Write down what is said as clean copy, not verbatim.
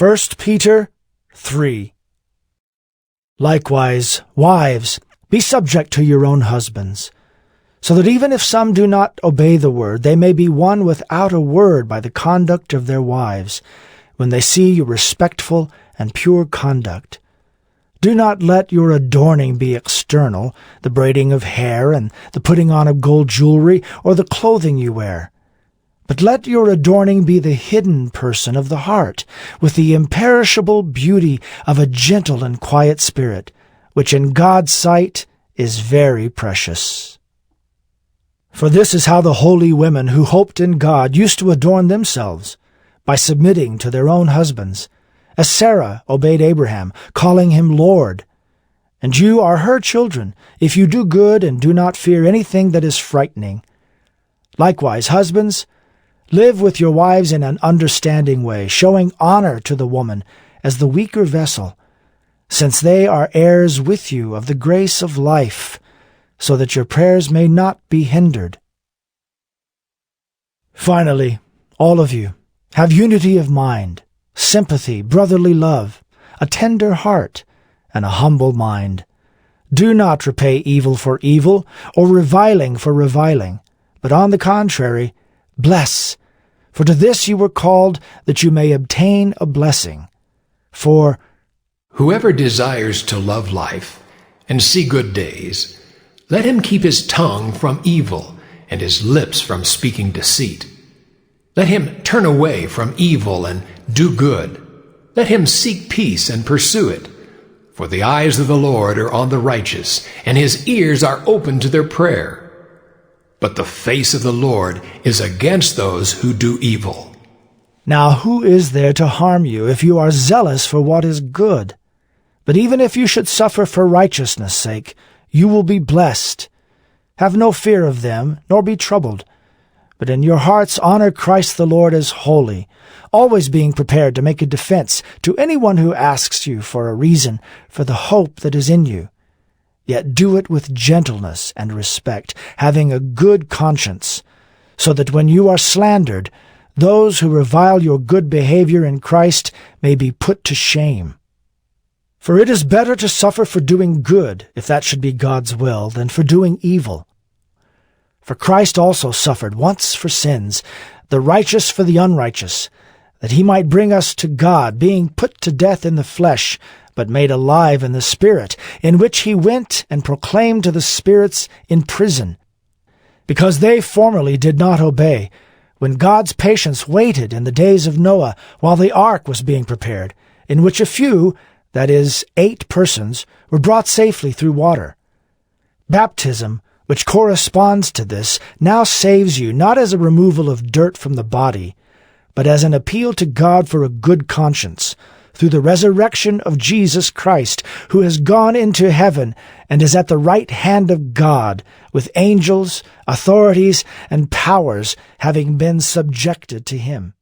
1 Peter 3. Likewise, wives, be subject to your own husbands, so that even if some do not obey the word, they may be won without a word by the conduct of their wives, when they see your respectful and pure conduct. Do not let your adorning be external, the braiding of hair and the putting on of gold jewelry, or the clothing you wear. But let your adorning be the hidden person of the heart, with the imperishable beauty of a gentle and quiet spirit, which in God's sight is very precious. For this is how the holy women who hoped in God used to adorn themselves, by submitting to their own husbands, as Sarah obeyed Abraham, calling him Lord. And you are her children, if you do good and do not fear anything that is frightening. Likewise, husbands, live with your wives in an understanding way, showing honor to the woman as the weaker vessel, since they are heirs with you of the grace of life, so that your prayers may not be hindered. Finally, all of you, have unity of mind, sympathy, brotherly love, a tender heart, and a humble mind. Do not repay evil for evil, or reviling for reviling, but on the contrary, bless, for to this you were called, that you may obtain a blessing. For whoever desires to love life and see good days, let him keep his tongue from evil and his lips from speaking deceit. Let him turn away from evil and do good. Let him seek peace and pursue it. For the eyes of the Lord are on the righteous, and his ears are open to their prayer. But the face of the Lord is against those who do evil. Now who is there to harm you if you are zealous for what is good? But even if you should suffer for righteousness' sake, you will be blessed. Have no fear of them, nor be troubled. But in your hearts honor Christ the Lord as holy, always being prepared to make a defense to anyone who asks you for a reason for the hope that is in you. Yet do it with gentleness and respect, having a good conscience, so that when you are slandered, those who revile your good behavior in Christ may be put to shame. For it is better to suffer for doing good, if that should be God's will, than for doing evil. For Christ also suffered once for sins, the righteous for the unrighteous, that he might bring us to God, being put to death in the flesh, but made alive in the Spirit, in which he went and proclaimed to the spirits in prison, because they formerly did not obey, when God's patience waited in the days of Noah, while the ark was being prepared, in which a few, that is, 8 persons, were brought safely through water. Baptism, which corresponds to this, now saves you, not as a removal of dirt from the body, but as an appeal to God for a good conscience, through the resurrection of Jesus Christ, who has gone into heaven and is at the right hand of God, with angels, authorities, and powers having been subjected to him.